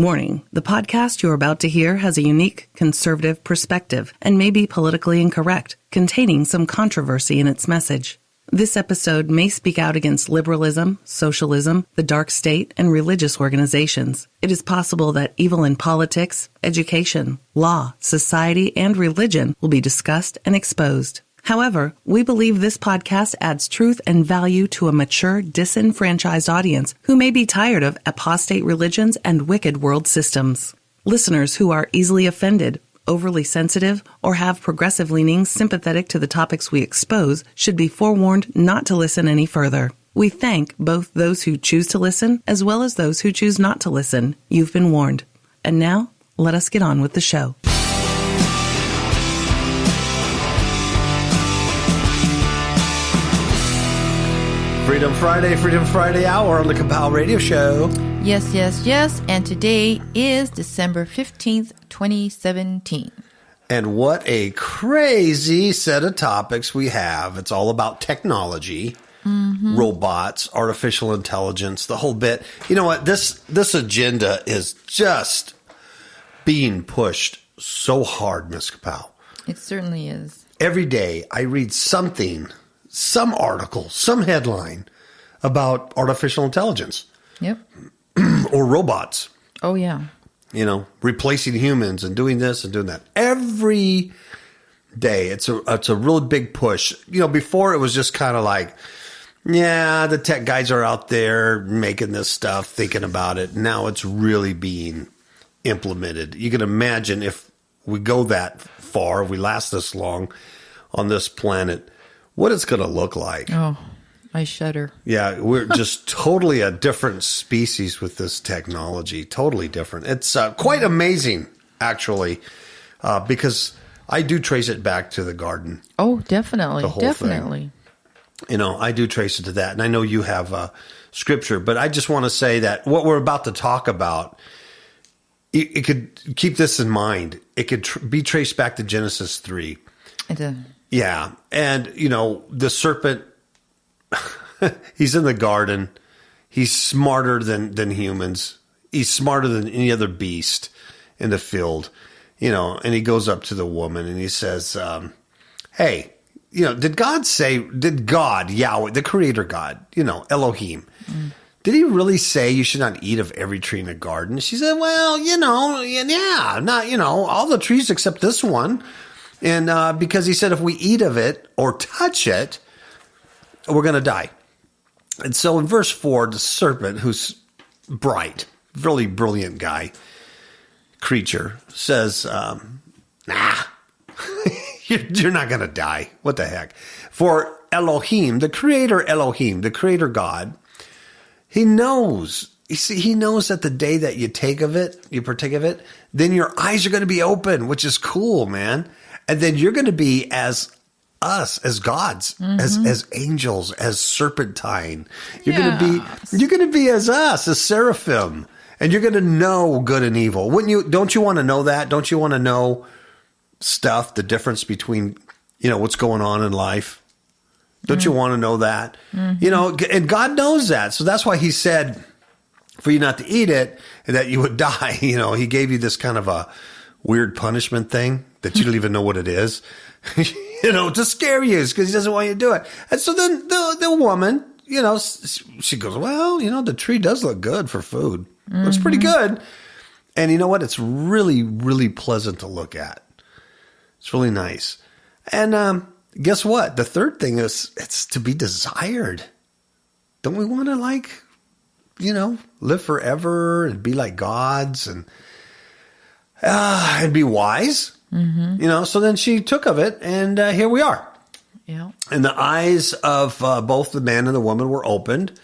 Warning, the podcast you're about to hear has a unique conservative perspective and may be politically incorrect, containing some controversy in its message. This episode may speak out against liberalism, socialism, the dark state, and religious organizations. It is possible that evil in politics, education, law, society, and religion will be discussed and exposed. However, we believe this podcast adds truth and value to a mature, disenfranchised audience who may be tired of apostate religions and wicked world systems. Listeners who are easily offended, overly sensitive, or have progressive leanings sympathetic to the topics we expose should be forewarned not to listen any further. We thank both those who choose to listen as well as those who choose not to listen. You've been warned. And now, let us get on with the show. Freedom Friday hour on the Kapow Radio Show. Yes, yes, yes. And today is December 15th, 2017. And what a crazy set of topics we have. It's all about technology, robots, artificial intelligence, the whole bit. You know what? This agenda is just being pushed so hard, Miss Kapow. It certainly is. Every day I read something, some article, some headline about artificial intelligence. Yep. Or robots. Oh, yeah. You know, replacing humans and doing this and doing that. Every day, it's a really big push. You know, before it was just kind of like, yeah, the tech guys are out there making this stuff, thinking about it. Now it's really being implemented. You can imagine if we go that far, if we last this long on this planet, what it's going to look like. Oh, I shudder. Yeah, we're just totally a different species with this technology. Totally different. It's quite amazing, actually, because I do trace it back to the garden. Oh, definitely. The whole Definitely. thing. You know, I do trace it to that. And I know you have scripture, but I just want to say that what we're about to talk about, it could keep this in mind. It could be traced back to Genesis 3. Yeah. And, you know, the serpent, he's in the garden. He's smarter than humans. He's smarter than any other beast in the field, you know, and he goes up to the woman and he says, hey, you know, did God, Yahweh, the creator God, you know, Elohim, did he really say you should not eat of every tree in the garden? She said, well, you know, yeah, not, you know, all the trees except this one. And because he said if we eat of it or touch it, we're going to die. And so in verse 4, the serpent, who's bright, really brilliant creature, says, nah, you're not going to die. What the heck? For Elohim, the creator God, he knows. You see, he knows that the day that you partake of it, then your eyes are going to be open, which is cool, man. And then you're going to be as us, as gods, as angels, as serpentine. You're going to be as us, as seraphim, and you're going to know good and evil. Wouldn't you? Don't you want to know that? Don't you want to know stuff? The difference between, you know, what's going on in life. Don't you want to know that? You know, and God knows that. So that's why he said for you not to eat it and that you would die. You know, he gave you this kind of a weird punishment thing that you don't even know what it is, you know, to scare you because he doesn't want you to do it. And so then the woman, you know, she goes, well, you know, the tree does look good for food. Looks pretty good. And you know what? It's really, really pleasant to look at. It's really nice. And guess what? The third thing is it's to be desired. Don't we want to, like, you know, live forever and be like gods and be wise? You know, so then she took of it, and here we are. Yeah. And the eyes of both the man and the woman were opened,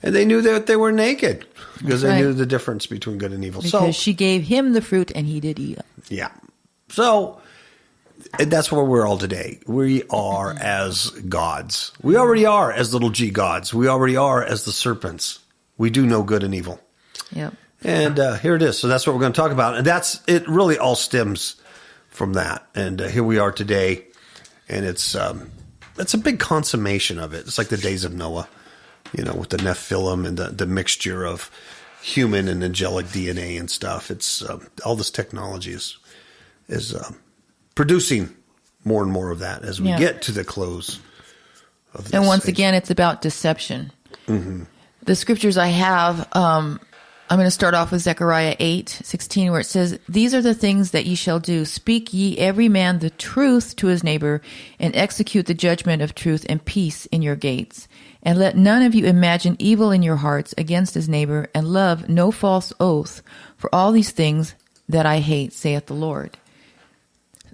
and they knew that they were naked because they knew the difference between good and evil. Because she gave him the fruit, and he did eat it. Yeah. So that's where we're all today. We are as gods. We already are as little g gods. We already are as the serpents. We do know good and evil. Yeah. And here it is. So that's what we're going to talk about. And it really all stems from that. And here we are today. And it's a big consummation of it. It's like the days of Noah, you know, with the Nephilim and the mixture of human and angelic DNA and stuff. It's all this technology is producing more and more of that as we get to the close of this. And once age. again, it's about deception. The scriptures I have, I'm going to start off with Zechariah 8:16, where it says, "These are the things that ye shall do. Speak ye every man the truth to his neighbor, and execute the judgment of truth and peace in your gates. And let none of you imagine evil in your hearts against his neighbor, and love no false oath. For all these things that I hate, saith the Lord."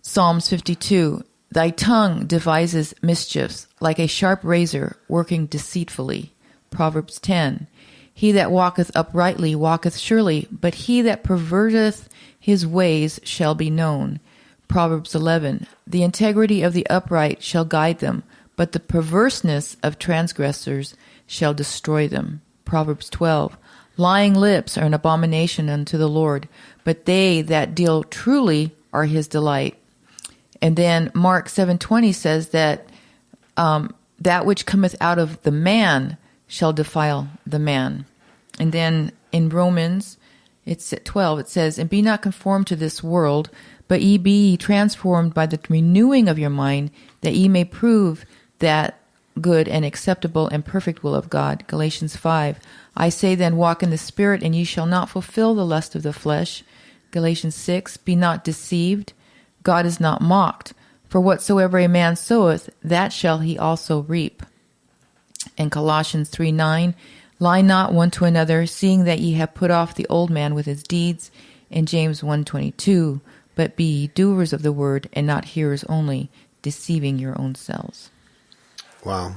Psalms 52, "Thy tongue devises mischiefs, like a sharp razor working deceitfully." Proverbs 10, "He that walketh uprightly walketh surely, but he that perverteth his ways shall be known." Proverbs 11, "The integrity of the upright shall guide them, but the perverseness of transgressors shall destroy them." Proverbs 12, "Lying lips are an abomination unto the Lord, but they that deal truly are his delight." And then Mark 7:20 says that that which cometh out of the man shall defile the man. And then in Romans, it's at 12, it says, "And be not conformed to this world, but ye be transformed by the renewing of your mind, that ye may prove that good and acceptable and perfect will of God." Galatians 5, "I say then, walk in the Spirit, and ye shall not fulfill the lust of the flesh." Galatians 6, "Be not deceived, God is not mocked. For whatsoever a man soweth, that shall he also reap." And Colossians 3:9, "Lie not one to another, seeing that ye have put off the old man with his deeds." And James 1:22, "But be ye doers of the word, and not hearers only, deceiving your own selves." Wow.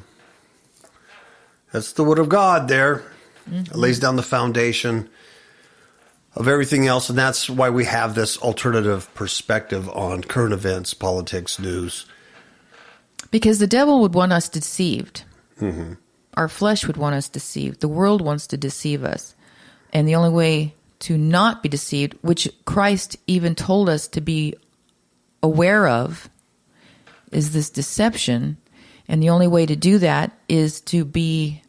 That's the word of God there. It lays down the foundation of everything else, and that's why we have this alternative perspective on current events, politics, news. Because the devil would want us deceived. Our flesh would want us deceived. The world wants to deceive us. And the only way to not be deceived, which Christ even told us to be aware of, is this deception. And the only way to do that is to be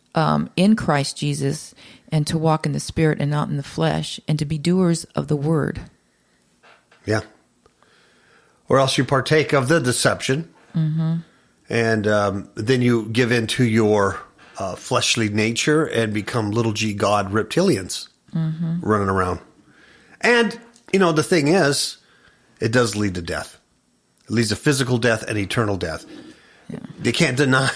in Christ Jesus, and to walk in the Spirit and not in the flesh, and to be doers of the word. Yeah. Or else you partake of the deception, and then you give into your fleshly nature and become little g God reptilians running around. And, the thing is, it does lead to death. It leads to physical death and eternal death. Yeah. They can't deny.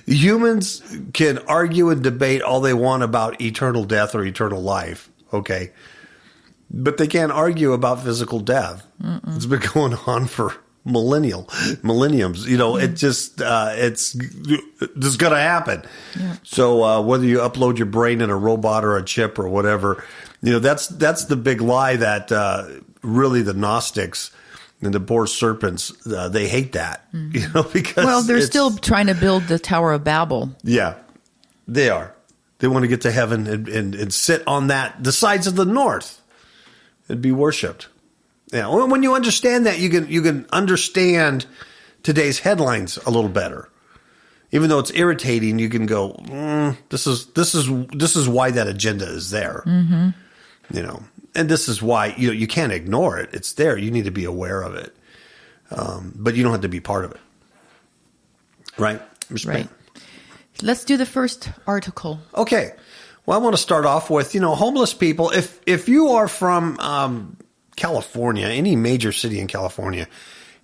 Humans can argue and debate all they want about eternal death or eternal life, okay? But they can't argue about physical death. It's been going on for millenniums. It just it's going to happen. Yeah. So whether you upload your brain in a robot or a chip or whatever, that's the big lie that really the Gnostics and the poor serpents, they hate that, because they're still trying to build the Tower of Babel. Yeah, they are. They want to get to heaven and sit on the sides of the north and be worshipped. Yeah, when you understand that, you can understand today's headlines a little better. Even though it's irritating, you can go, this is why that agenda is there. And this is why you can't ignore it. It's there. You need to be aware of it, but you don't have to be part of it. Right? Right. Let's do the first article. Okay. Well, I want to start off with homeless people. If you are from California, any major city in California,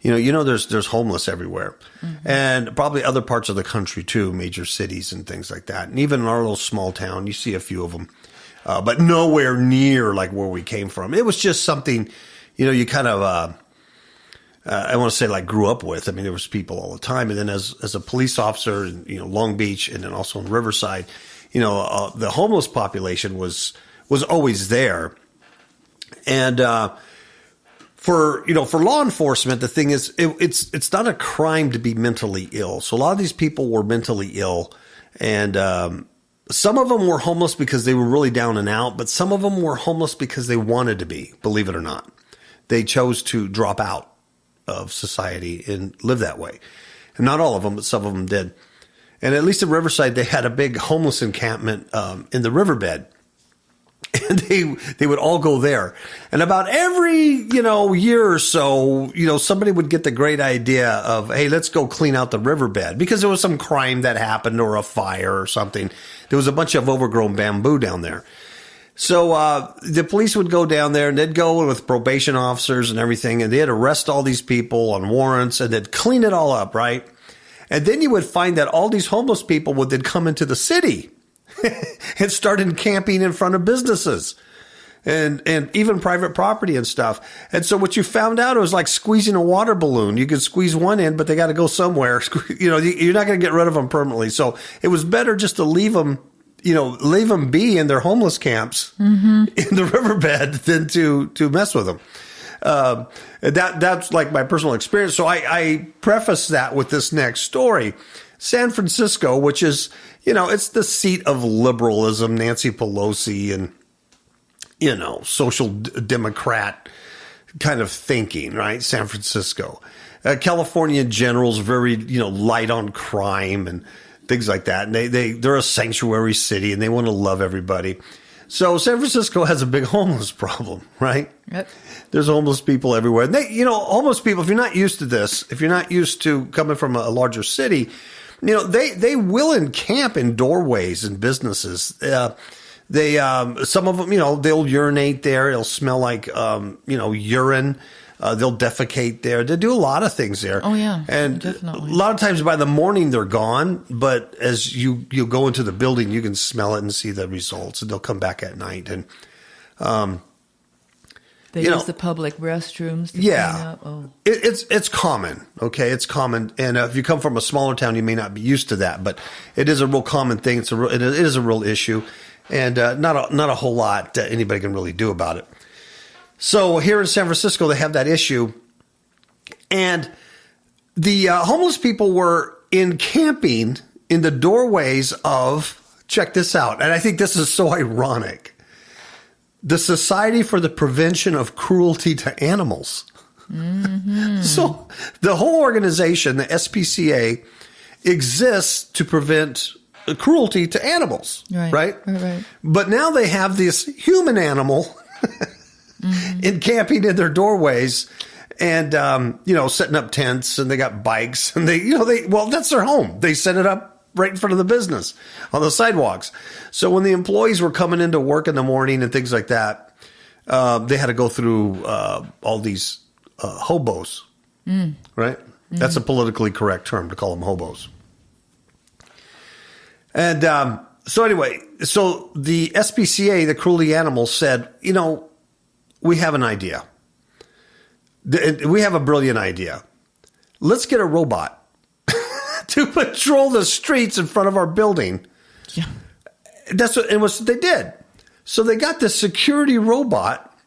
there's homeless everywhere, and probably other parts of the country too, major cities and things like that. And even in our little small town, you see a few of them. But nowhere near like where we came from. It was just something, you kind of, I want to say like grew up with. I mean, there was people all the time. And then as a police officer in, Long Beach and then also in Riverside, the homeless population was always there. And, for law enforcement, the thing is, it's not a crime to be mentally ill. So a lot of these people were mentally ill, and, some of them were homeless because they were really down and out, but some of them were homeless because they wanted to be, believe it or not. They chose to drop out of society and live that way. And not all of them, but some of them did. And at least in Riverside, they had a big homeless encampment in the riverbed. And they would all go there. And about every, year or so, somebody would get the great idea of, hey, let's go clean out the riverbed because there was some crime that happened or a fire or something. There was a bunch of overgrown bamboo down there. So the police would go down there and they'd go with probation officers and everything, and they'd arrest all these people on warrants and they'd clean it all up, right? And then you would find that all these homeless people would then come into the city and started camping in front of businesses and even private property and stuff. And so what you found out, it was like squeezing a water balloon. You could squeeze one in, but they got to go somewhere. You're not going to get rid of them permanently. So it was better just to leave them be in their homeless camps in the riverbed than to mess with them. That's like my personal experience. So I preface that with this next story. San Francisco, which is, it's the seat of liberalism, Nancy Pelosi and, social democrat kind of thinking, right? San Francisco. California in general is very, light on crime and things like that. And they're a sanctuary city and they want to love everybody. So San Francisco has a big homeless problem, right? Yep. There's homeless people everywhere. And homeless people, if you're not used to this, if you're not used to coming from a larger city, they will encamp in doorways and businesses. Some of them, they'll urinate there. It'll smell like, urine. They'll defecate there. They do a lot of things there. Oh, yeah. And definitely. a lot of times by the morning they're gone, but as you go into the building, you can smell it and see the results, and they'll come back at night. And, they use the public restrooms to clean up. Oh. It's common. Okay. It's common. And if you come from a smaller town, you may not be used to that, but it is a real common thing. It is a real issue, and not a whole lot anybody can really do about it. So here in San Francisco, they have that issue, and the homeless people were encamping in the doorways of, check this out, and I think this is so ironic, the Society for the Prevention of Cruelty to Animals. Mm-hmm. So the whole organization, the SPCA, exists to prevent cruelty to animals, right? But now they have this human animal encamping in their doorways and, setting up tents, and they got bikes, and that's their home. They set it up right in front of the business on the sidewalks. So when the employees were coming into work in the morning and things like that, they had to go through all these hobos, right? Mm-hmm. That's a politically correct term to call them hobos. And so the SPCA, the cruelty animals, said, we have an idea. We have a brilliant idea. Let's get a robot to patrol the streets in front of our building. Yeah. That's what they did. So they got this security robot,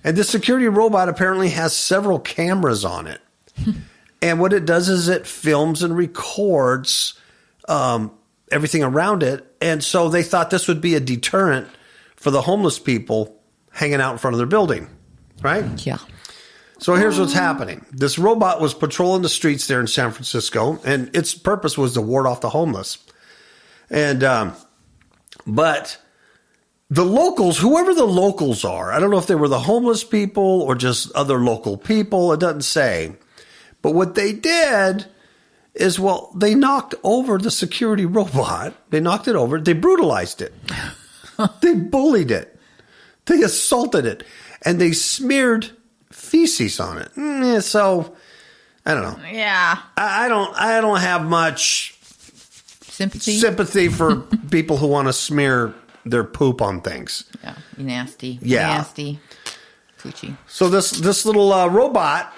and this security robot apparently has several cameras on it. And what it does is it films and records everything around it. And so they thought this would be a deterrent for the homeless people hanging out in front of their building, right? Yeah. So here's what's happening. This robot was patrolling the streets there in San Francisco, and its purpose was to ward off the homeless. And but the locals, whoever the locals are, I don't know if they were the homeless people or just other local people, it doesn't say. But what they did is, they knocked over the security robot. They knocked it over. They brutalized it. They bullied it. They assaulted it. And they smeared feces on it. So, I don't know. Yeah. I don't have much sympathy for people who want to smear their poop on things. Yeah. Nasty. Yeah. Nasty. Coochie. So this little robot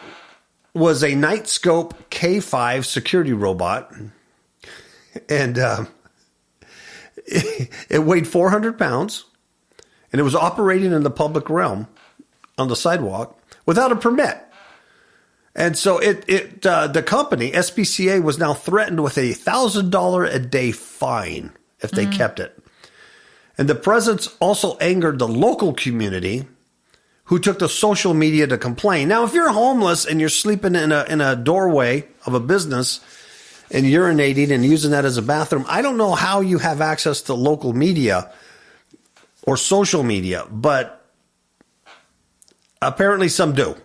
was a Nightscope K5 security robot, and it weighed 400 pounds, and it was operating in the public realm on the sidewalk without a permit. And so the company, SPCA, was now threatened with a $1,000 a day fine if they kept it. And the presence also angered the local community, who took to social media to complain. Now, if you're homeless and you're sleeping in a doorway of a business and urinating and using that as a bathroom, I don't know how you have access to local media or social media, but apparently some do.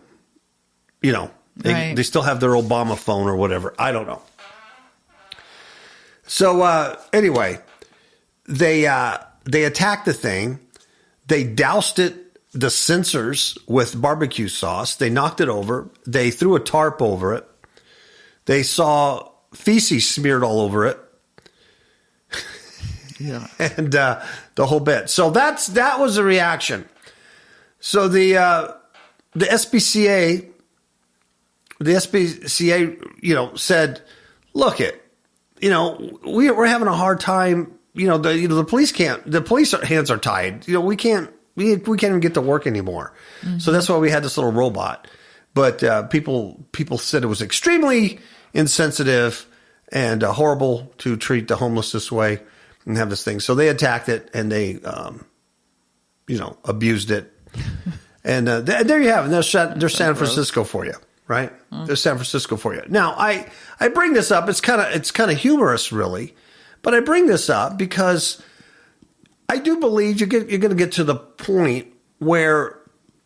You know, they still have their Obama phone or whatever. I don't know. So anyway, they attacked the thing. They doused the sensors with barbecue sauce. They knocked it over. They threw a tarp over it. They saw feces smeared all over it. Yeah. And the whole bit. So that was the reaction. So the SPCA, said, look we're having a hard time. The police hands are tied. We can't even get to work anymore. Mm-hmm. So that's why we had this little robot. But people said it was extremely insensitive and horrible to treat the homeless this way and have this thing. So they attacked it and they, abused it. And there you have it. There's San Francisco for you, right? There's San Francisco for you. Now, I bring this up. It's kind of humorous, really, but I bring this up because I do believe you're going to get to the point where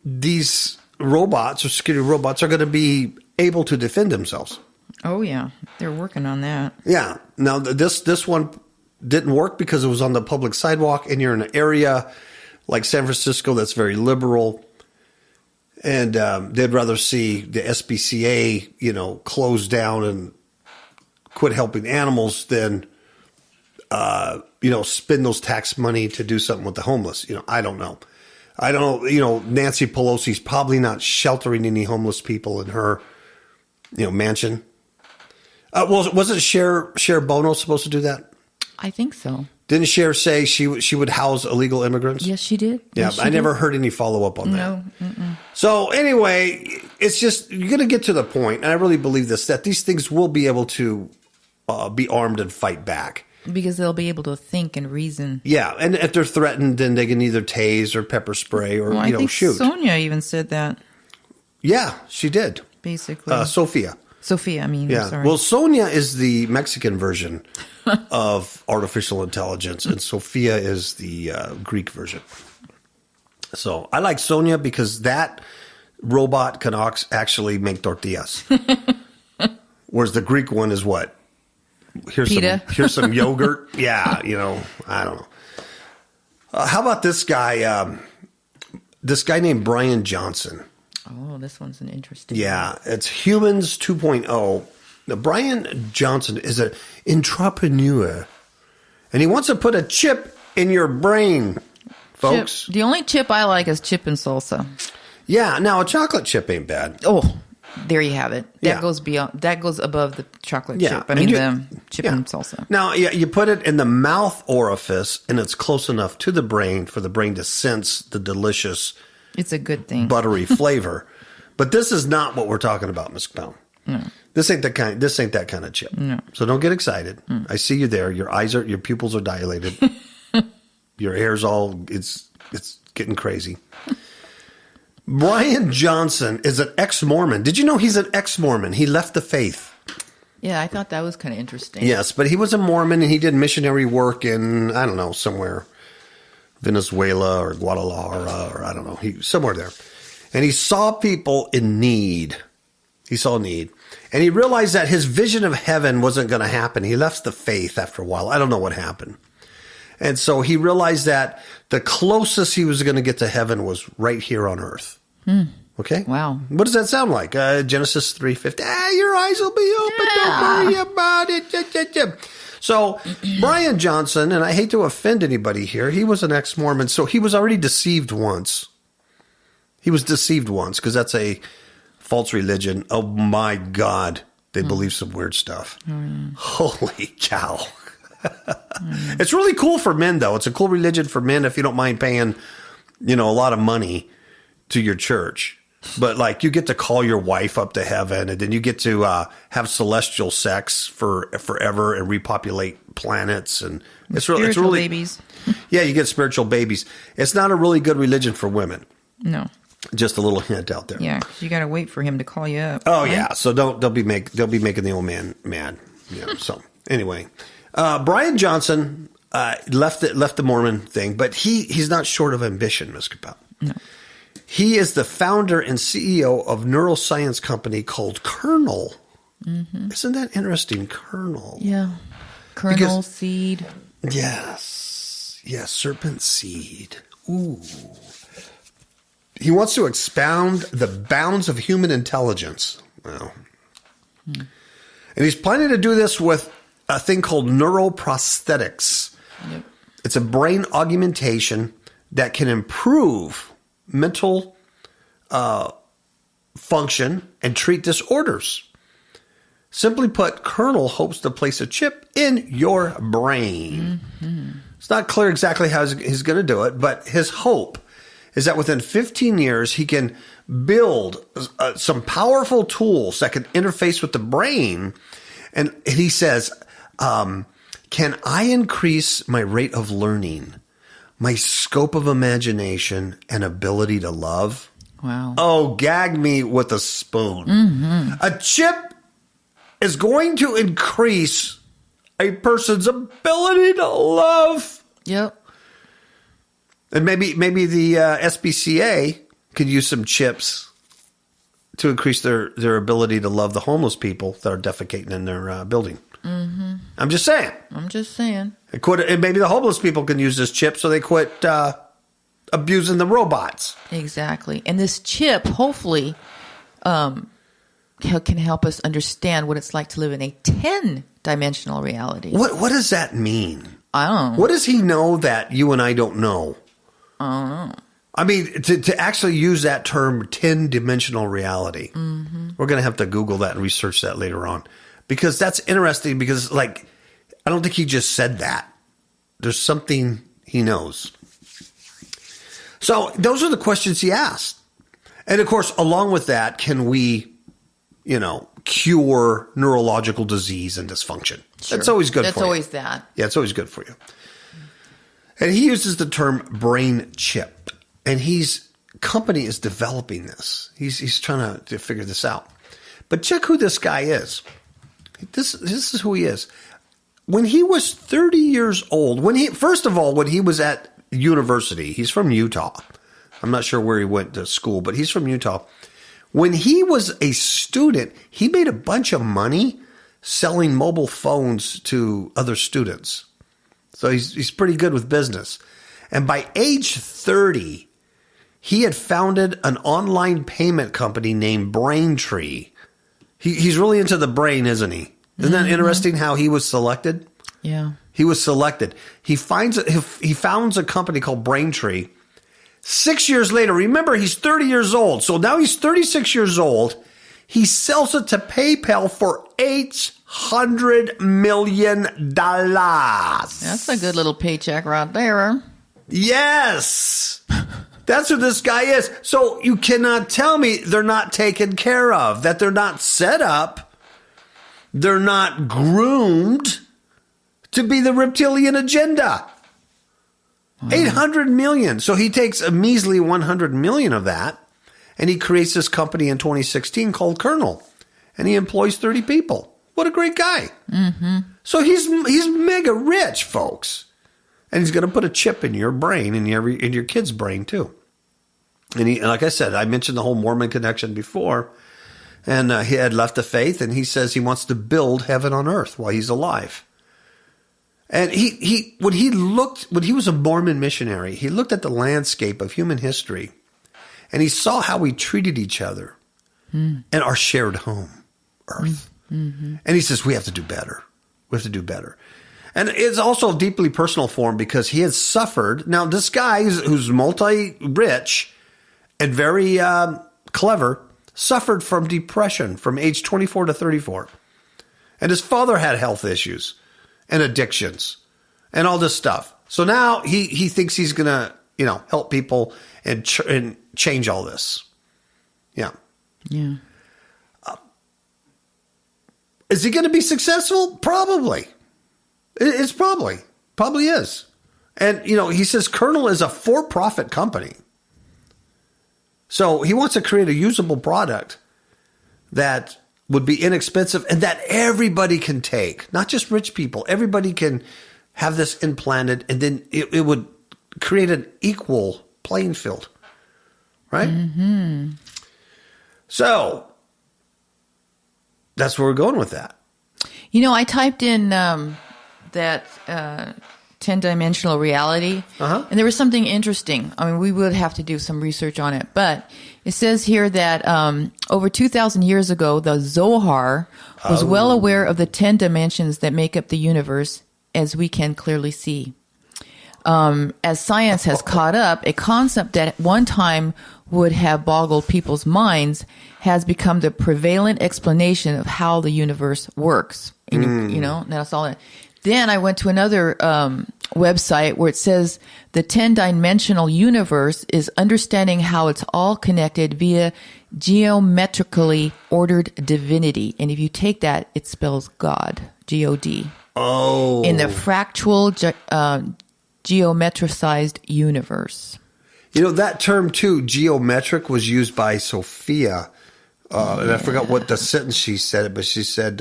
these robots or security robots are going to be able to defend themselves. Oh yeah, they're working on that. Yeah. Now this one didn't work because it was on the public sidewalk, and you're in an area like San Francisco that's very liberal. And they'd rather see the SPCA, close down and quit helping animals than, spend those tax money to do something with the homeless. I don't know. Nancy Pelosi's probably not sheltering any homeless people in her, mansion. Wasn't Cher Bono supposed to do that? I think so. Didn't Cher say she would house illegal immigrants? Yes, she did. Yeah, yes, I never heard any follow-up on that. No. Mm-mm. So anyway, it's just, you're going to get to the point, and I really believe this, that these things will be able to be armed and fight back. Because they'll be able to think and reason. Yeah, and if they're threatened, then they can either tase or pepper spray or, I think shoot. Sonia even said that. Yeah, she did. Basically. Sophia. Yeah. Sorry. Well, Sonia is the Mexican version of artificial intelligence, and Sophia is the Greek version. So I like Sonia because that robot can actually make tortillas. Whereas the Greek one is what? Here's some yogurt. Yeah, I don't know. How about this guy? This guy named Brian Johnson. Oh, this one's an interesting one. It's Humans 2.0. Now, Brian Johnson is an entrepreneur, and he wants to put a chip in your brain, folks. Chip. The only chip I like is chip and salsa. Yeah, now a chocolate chip ain't bad. Oh, there you have it. That goes beyond. That goes above the chocolate chip. The chip and salsa. Now, you put it in the mouth orifice, and it's close enough to the brain for the brain to sense the delicious. It's a good thing. Buttery flavor. But this is not what we're talking about, Ms. Capel. No. This ain't that kind of chip. No. So don't get excited. I see you there. Your pupils are dilated. Your hair's it's getting crazy. Brian Johnson is an ex-Mormon. Did you know he's an ex-Mormon? He left the faith. Yeah, I thought that was kind of interesting. Yes, but he was a Mormon and he did missionary work in, I don't know, somewhere. Venezuela or Guadalajara or I don't know, somewhere there. And he saw people in need. He saw need. And he realized that his vision of heaven wasn't going to happen. He left the faith after a while. I don't know what happened. And so he realized that the closest he was going to get to heaven was right here on earth. Okay? Wow. What does that sound like? Genesis 3:50. Your eyes will be open. Don't worry about it. So Brian Johnson, and I hate to offend anybody here, he was an ex-Mormon, so he was already deceived once. He was deceived once because that's a false religion. Oh my God, they believe some weird stuff. Holy cow. It's really cool for men, though. It's a cool religion for men if you don't mind paying, a lot of money to your church. But like you get to call your wife up to heaven, and then you get to have celestial sex for forever and repopulate planets, and it's really babies. Yeah, you get spiritual babies. It's not a really good religion for women. No, just a little hint out there. Yeah, you got to wait for him to call you up. Oh right? Yeah, so they'll be making the old man mad. Yeah. So anyway, Brian Johnson left the Mormon thing, but he's not short of ambition, Ms. Capel. No. He is the founder and CEO of neuroscience company called Kernel. Mm-hmm. Isn't that interesting? Kernel. Yeah. Kernel, seed. Yes. Yes, serpent seed. Ooh. He wants to expound the bounds of human intelligence. Wow. And he's planning to do this with a thing called neuroprosthetics. Yep. It's a brain augmentation that can improve mental function and treat disorders. Simply put, Kernel hopes to place a chip in your brain. Mm-hmm. It's not clear exactly how he's going to do it, but his hope is that within 15 years, he can build some powerful tools that can interface with the brain. And he says, can I increase my rate of learning, my scope of imagination, and ability to love? Wow. Oh, gag me with a spoon. Mm-hmm. A chip is going to increase a person's ability to love. Yep. And maybe the SPCA could use some chips to increase their ability to love the homeless people that are defecating in their building. Mm-hmm. I'm just saying. And maybe the homeless people can use this chip so they quit abusing the robots. Exactly. And this chip, hopefully, can help us understand what it's like to live in a 10-dimensional reality. What does that mean? I don't know. What does he know that you and I don't know? I don't know. I mean, to actually use that term, 10-dimensional reality, we're going to have to Google that and research that later on. Because that's interesting because, I don't think he just said that. There's something he knows. So those are the questions he asked. And, of course, along with that, can we, cure neurological disease and dysfunction? Sure. That's always good for you. That's always that. Yeah, it's always good for you. And he uses the term brain chip. And company is developing this. He's trying to figure this out. But check who this guy is. This is who he is. When he was 30 years old, when he was at university, he's from Utah. I'm not sure where he went to school, but he's from Utah. When he was a student, he made a bunch of money selling mobile phones to other students. So he's pretty good with business. And by age 30, he had founded an online payment company named Braintree. He's really into the brain, isn't he? Isn't that interesting how he was selected? Yeah. He was selected. He founds a company called Braintree. 6 years later, remember, he's 30 years old. So now he's 36 years old. He sells it to PayPal for $800 million. That's a good little paycheck right there. Yes. That's who this guy is. So you cannot tell me they're not taken care of, that they're not set up, they're not groomed to be the reptilian agenda. Wow. 800 million. So he takes a measly 100 million of that, and he creates this company in 2016 called Kernel, and he employs 30 people. What a great guy. Mm-hmm. So he's mega rich, folks. And he's going to put a chip in your brain, in your kid's brain too. And like I said, I mentioned the whole Mormon connection before, and he had left the faith, and he says he wants to build heaven on earth while he's alive. And when he was a Mormon missionary, he looked at the landscape of human history, and he saw how we treated each other and our shared home, earth. Mm-hmm. And he says, we have to do better. We have to do better. And it's also deeply personal for him because he has suffered. Now, this guy who's multi-rich and very clever suffered from depression from age 24 to 34. And his father had health issues and addictions and all this stuff. So now he thinks he's going to, help people and change all this. Yeah. Yeah. Is he going to be successful? Probably. It's probably is. And, he says Kernel is a for-profit company. So he wants to create a usable product that would be inexpensive and that everybody can take, not just rich people. Everybody can have this implanted, and then it would create an equal playing field, right? Mm-hmm. So that's where we're going with that. I typed in that 10-dimensional reality, and there was something interesting. I mean, we would have to do some research on it, but it says here that over 2,000 years ago, the Zohar was well aware of the 10 dimensions that make up the universe, as we can clearly see. As science has caught up, a concept that at one time would have boggled people's minds has become the prevalent explanation of how the universe works. And that's all. Then I went to another website where it says the 10-dimensional universe is understanding how it's all connected via geometrically ordered divinity. And if you take that, it spells God, G-O-D. Oh. In the fractal geometricized universe. That term too, geometric, was used by Sophia. And I forgot what the sentence she said, but she said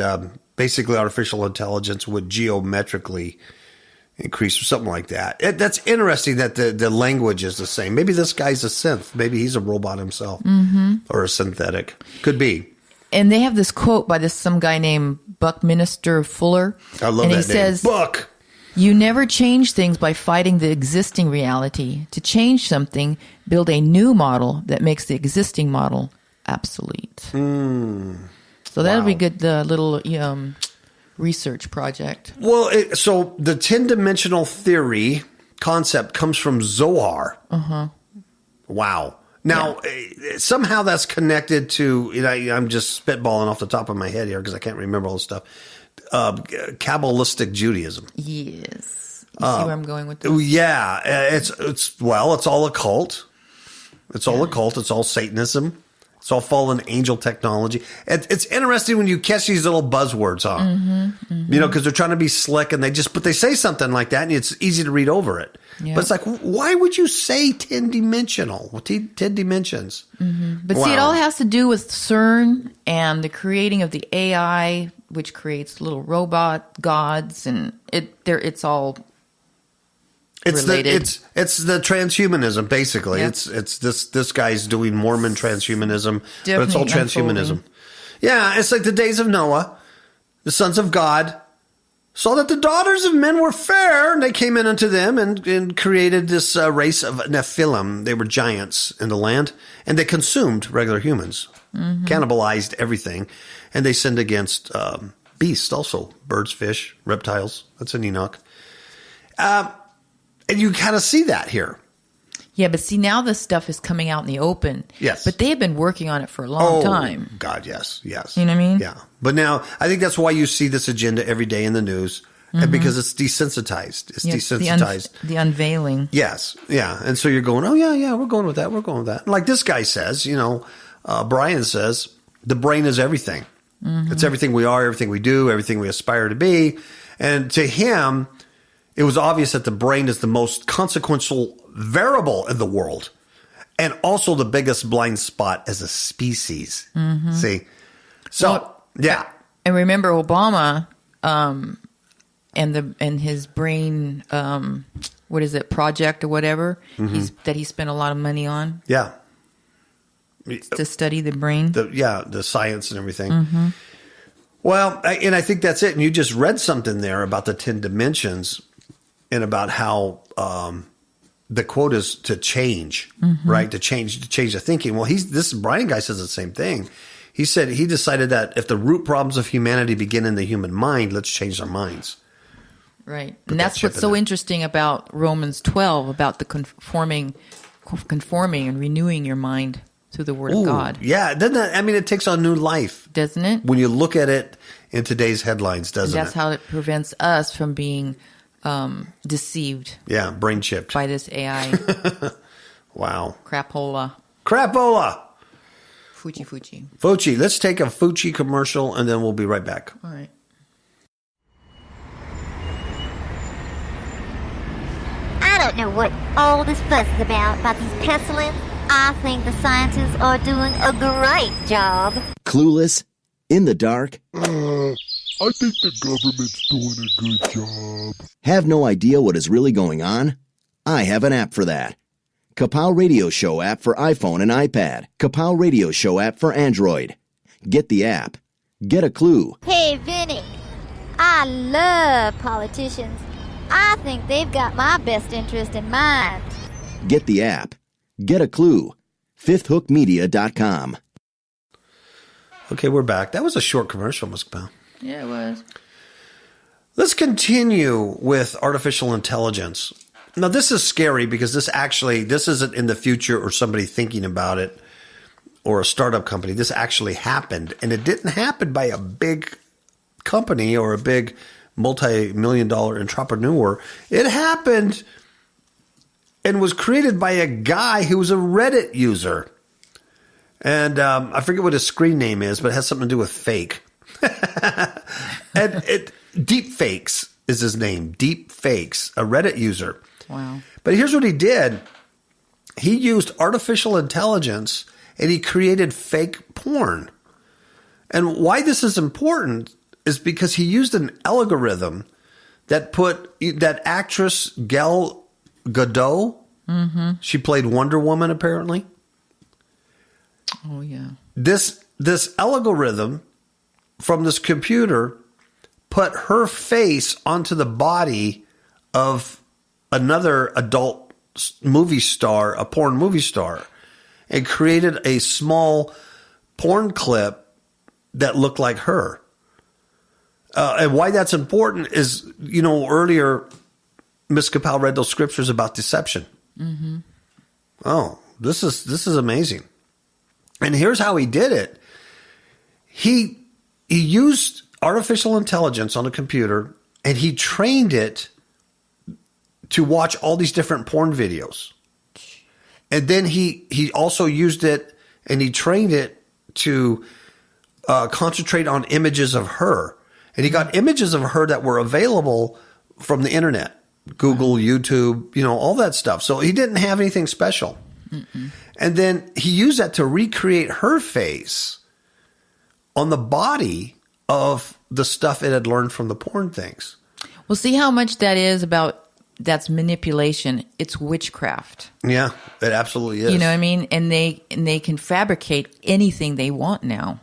basically artificial intelligence would geometrically increase or something like that. That's interesting that the language is the same. Maybe this guy's a synth. Maybe he's a robot himself or a synthetic. Could be. And they have this quote by some guy named Buckminster Fuller. I love and that he says, Buck. You never change things by fighting the existing reality. To change something, build a new model that makes the existing model obsolete. So that'll be good, the little research project. Well, so the 10-dimensional theory concept comes from Zohar. Wow. Now, somehow that's connected to, I'm just spitballing off the top of my head here because I can't remember all this stuff. Kabbalistic Judaism. Yes. You see where I'm going with this? Yeah. It's all occult. It's all occult. It's all Satanism. It's all fallen angel technology. It's interesting when you catch these little buzzwords, huh? Because they're trying to be slick and they say something like that and it's easy to read over it. Yeah. But it's like, why would you say 10-dimensional? 10 dimensions. But see, it all has to do with CERN and the creating of the AI, which creates little robot gods, and it's all related. It's the transhumanism, basically. Yep. It's this guy's doing Mormon transhumanism, but it's all transhumanism. Unfolding. Yeah, it's like the days of Noah. The sons of God saw that the daughters of men were fair, and they came in unto them and created this race of Nephilim. They were giants in the land, and they consumed regular humans, cannibalized everything, and they sinned against beasts also, birds, fish, reptiles. That's in Enoch. And you kind of see that here. Yeah, but see, now this stuff is coming out in the open. Yes. But they've been working on it for a long time. God, yes. You know what I mean? Yeah. But now, I think that's why you see this agenda every day in the news, and because it's desensitized. It's desensitized. The unveiling. Yes. Yeah. And so you're going, oh, yeah, we're going with that. We're going with that. Like this guy says, Brian says, the brain is everything. It's everything we are, everything we do, everything we aspire to be. And to him, it was obvious that the brain is the most consequential variable in the world, and also the biggest blind spot as a species. See? So, yeah. And remember Obama and his brain, what is it, project or whatever, that he spent a lot of money on? Yeah. To study the brain? The science and everything. Well, and I think that's it. And you just read something there about the 10 dimensions and about how the quote is to change, right? To change the thinking. Well, this Brian guy says the same thing. He said he decided that if the root problems of humanity begin in the human mind, let's change our minds. Right. And that's what's so interesting about Romans 12, about the conforming and renewing your mind through the Word of God. Yeah. Doesn't that, it takes on new life. Doesn't it? When you look at it in today's headlines, doesn't it? That's how it prevents us from being deceived. Yeah, brain chipped. By this AI. Wow. Crapola. Fuji. Let's take a Fuji commercial and then we'll be right back. All right. I don't know what all this fuss is about these pestilence. I think the scientists are doing a great job. Clueless, in the dark, I think the government's doing a good job. Have no idea what is really going on? I have an app for that. Kapow Radio Show app for iPhone and iPad. Kapow Radio Show app for Android. Get the app. Get a clue. Hey, Vinny. I love politicians. I think they've got my best interest in mind. Get the app. Get a clue. FifthHookMedia.com. Okay, we're back. That was a short commercial, Ms. Kapow. Yeah, it was. Let's continue with artificial intelligence. Now, this is scary because this isn't in the future or somebody thinking about it or a startup company. This actually happened, and it didn't happen by a big company or a big multi-million-dollar entrepreneur. It happened and was created by a guy who was a Reddit user. And I forget what his screen name is, but it has something to do with fake. And Deep Fakes is his name. Deep Fakes, a Reddit user. Wow. But here's what he did. He used artificial intelligence and he created fake porn. And why this is important is because he used an algorithm that put that actress Gal Gadot, she played Wonder Woman apparently. Oh, yeah. This algorithm from this computer put her face onto the body of another adult movie star, a porn movie star, and created a small porn clip that looked like her. And why that's important is, earlier Ms. Kapow read those scriptures about deception. Mm-hmm. Oh, this is amazing. And here's how he did it. He used artificial intelligence on a computer and he trained it to watch all these different porn videos. And then he also used it and he trained it to concentrate on images of her. And he got images of her that were available from the internet, Google, YouTube, all that stuff. So he didn't have anything special. Mm-mm. And then he used that to recreate her face on the body of the stuff it had learned from the porn things. Well, see how much that is about. That's manipulation. It's witchcraft. Yeah, it absolutely is. You know what I mean? And they can fabricate anything they want now.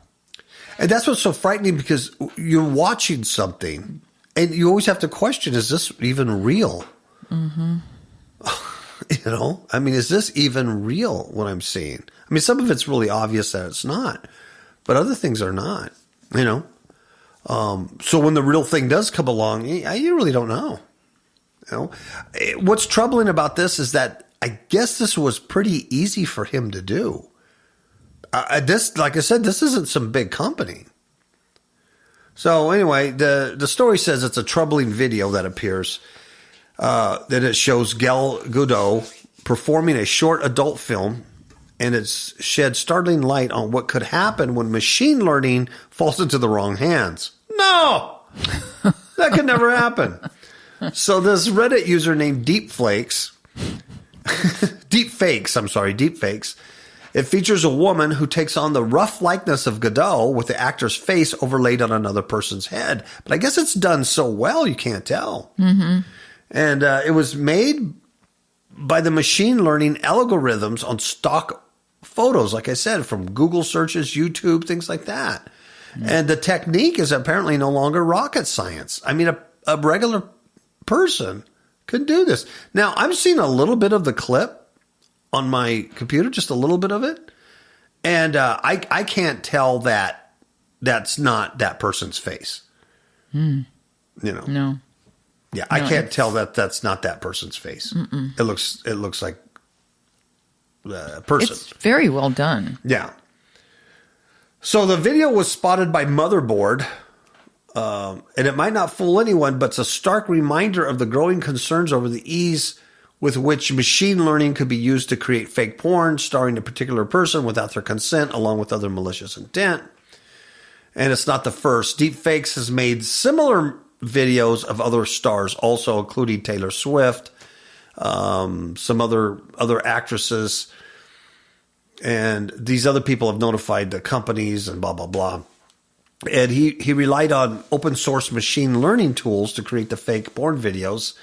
And that's what's so frightening, because you're watching something and you always have to question, is this even real? Mm-hmm. Is this even real, what I'm seeing? I mean, some of it's really obvious that it's not, but other things are not, So when the real thing does come along, you really don't know. What's troubling about this is that I guess this was pretty easy for him to do. Like I said, this isn't some big company. So anyway, the story says it's a troubling video that appears. That it shows Gal Gadot performing a short adult film, and it's shed startling light on what could happen when machine learning falls into the wrong hands. No! That could never happen. So this Reddit user named Deep Fakes, it features a woman who takes on the rough likeness of Gadot with the actor's face overlaid on another person's head. But I guess it's done so well you can't tell. Mm-hmm. And it was made by the machine learning algorithms on stock photos, like I said, from Google searches, YouTube, things like that. Mm-hmm. And the technique is apparently no longer rocket science. I mean, a regular person could do this. Now, I've seen a little bit of the clip on my computer, just a little bit of it. And I can't tell that that's not that person's face. No. Yeah, I can't tell that that's not that person's face. Mm-mm. It looks like a person. It's very well done. Yeah. So the video was spotted by Motherboard, and it might not fool anyone, but it's a stark reminder of the growing concerns over the ease with which machine learning could be used to create fake porn starring a particular person without their consent, along with other malicious intent. And it's not the first. Deepfakes has made similar videos of other stars, also including Taylor Swift, some other actresses, and these other people have notified the companies and blah blah blah. And he relied on open source machine learning tools to create the fake porn videos.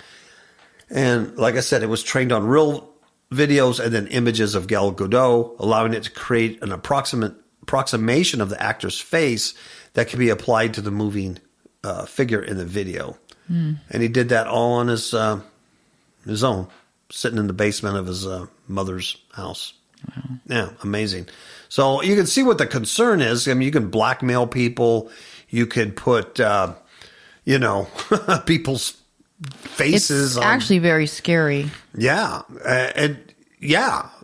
And like I said, it was trained on real videos and then images of Gal Gadot, allowing it to create an approximation of the actor's face that can be applied to the moving figure in the video. And he did that all on his own, sitting in the basement of his mother's house. Wow. Yeah, amazing. So you can see what the concern is. I mean, you can blackmail people. You could put, people's faces. It's actually very scary. Yeah.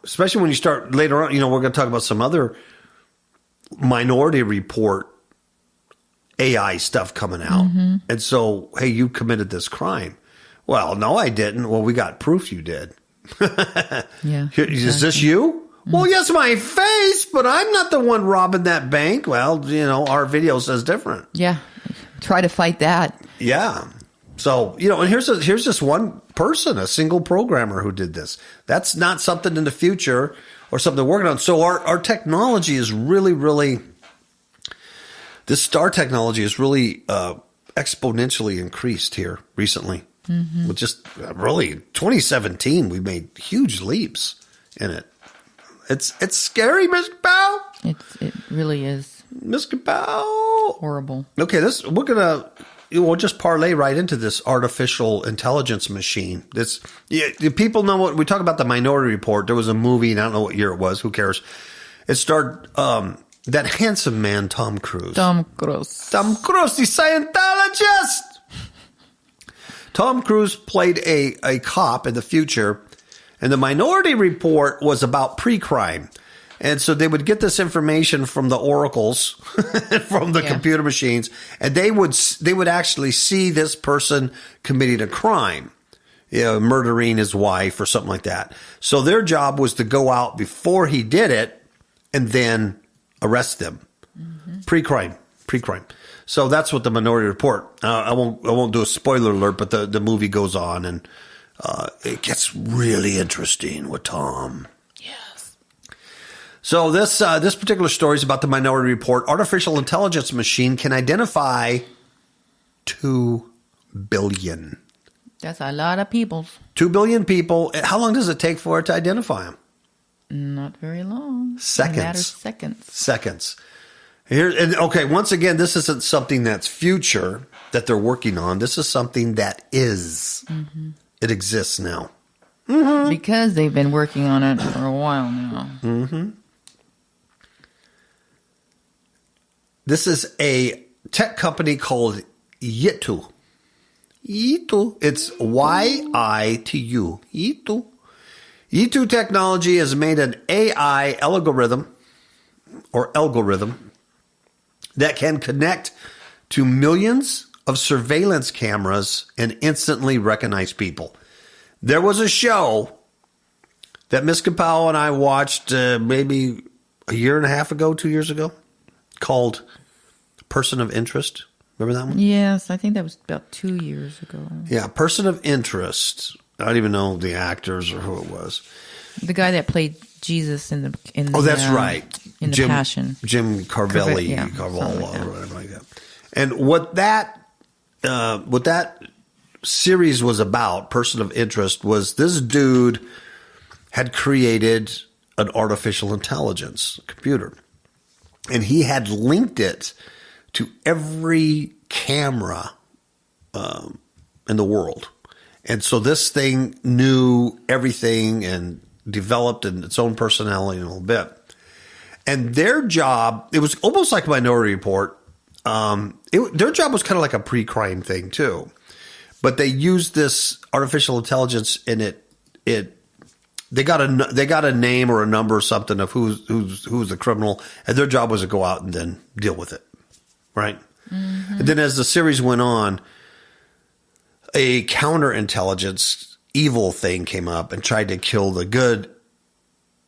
Especially when you start later on, we're going to talk about some other Minority Report AI stuff coming out. Mm-hmm. And so, hey, you committed this crime. Well, no, I didn't. Well, we got proof you did. Yeah. Is this you? Mm-hmm. Well, yes, my face, but I'm not the one robbing that bank. Well, our video says different. Yeah. Try to fight that. Yeah. So, and here's just one person, a single programmer who did this. That's not something in the future or something we're working on. So our technology is really, really, this star technology is really exponentially increased here recently. Mm-hmm. With just really 2017, we made huge leaps in it. It's scary, Miss Powell. It really is. Miss Powell. Horrible. Okay, we'll just parlay right into this artificial intelligence machine. People know what we talk about. The Minority Report. There was a movie, and I don't know what year it was. Who cares? It starred that handsome man, Tom Cruise. Tom Cruise, the Scientologist. Tom Cruise played a cop in the future, and the Minority Report was about pre-crime. And so they would get this information from the oracles, from the computer machines, and they would actually see this person committing a crime, murdering his wife or something like that. So their job was to go out before he did it and then arrest them. Mm-hmm. Pre-crime. So that's what the Minority Report. I won't do a spoiler alert, but the movie goes on and it gets really interesting with Tom. Yes. So this particular story is about the Minority Report. Artificial intelligence machine can identify 2 billion. That's a lot of people. 2 billion people. How long does it take for it to identify them? Not very long. Seconds. It matters seconds. Seconds. Once again, this isn't something that's future that they're working on. This is something that is. Mm-hmm. It exists now. Mm-hmm. Because they've been working on it for a while now. Mm-hmm. This is a tech company called Yitu. Yitu. It's Y-I-T-U. Yitu. Yitu Technology has made an AI algorithm that can connect to millions of surveillance cameras and instantly recognize people. There was a show that Miss Kapow and I watched maybe a year and a half ago, 2 years ago, called Person of Interest. Remember that one? Yes, I think that was about 2 years ago. Yeah, Person of Interest. I don't even know the actors or who it was. The guy that played Jesus in the that's right. In the Passion. Jim Carvelli, Carvalho, like or whatever like that. And what that series was about, Person of Interest, was this dude had created an artificial intelligence computer, and he had linked it to every camera in the world. And so this thing knew everything and developed in its own personality in a little bit. And their job, it was almost like a Minority Report. Their job was kind of like a pre-crime thing too. But they used this artificial intelligence in they got a name or a number or something of who's the criminal, and their job was to go out and then deal with it. Right? Mm-hmm. And then as the series went on, a counterintelligence evil thing came up and tried to kill the good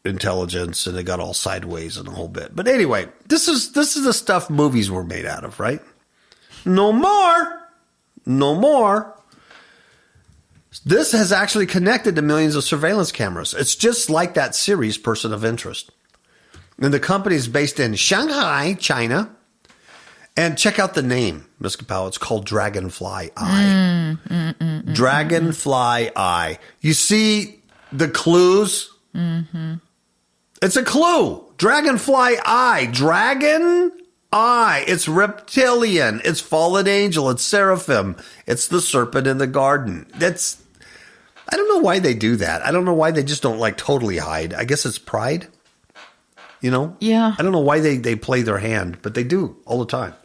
intelligence, and it got all sideways in a whole bit. But anyway, this is the stuff movies were made out of, right? No more. This has actually connected to millions of surveillance cameras. It's just like that series, Person of Interest. And the company is based in Shanghai, China. And check out the name, Ms. Kapow. It's called Dragonfly Eye. Dragonfly Eye. You see the clues? It's a clue. Dragonfly Eye. Dragon Eye. It's reptilian. It's fallen angel. It's seraphim. It's the serpent in the garden. I don't know why they do that. I don't know why they just don't like totally hide. I guess it's pride. You know? Yeah. I don't know why they play their hand, but they do all the time.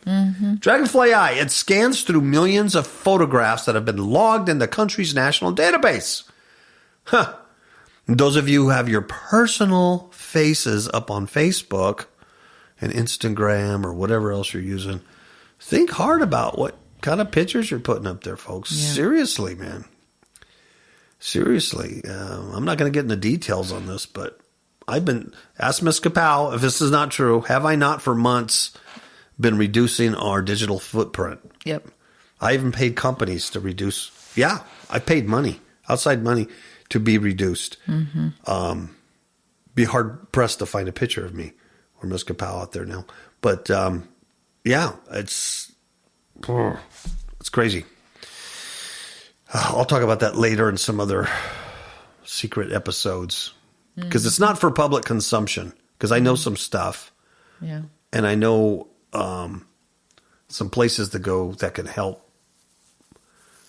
Dragonfly Eye. It scans through millions of photographs that have been logged in the country's national database. Huh. And those of you who have your personal faces up on Facebook and Instagram or whatever else you're using, think hard about what kind of pictures you're putting up there, folks. Yeah. Seriously, man. Seriously. I'm not going to get into details on this, but ask Ms. Kapow if this is not true. Have I not for months been reducing our digital footprint? Yep. I even paid companies to reduce. Yeah, I paid money, outside money, to be reduced. Be hard pressed to find a picture of me or Ms. Kapow out there now. But yeah, it's crazy. I'll talk about that later in some other secret episodes because it's not for public consumption. Because I know some stuff, Yeah. and I know some places to go that can help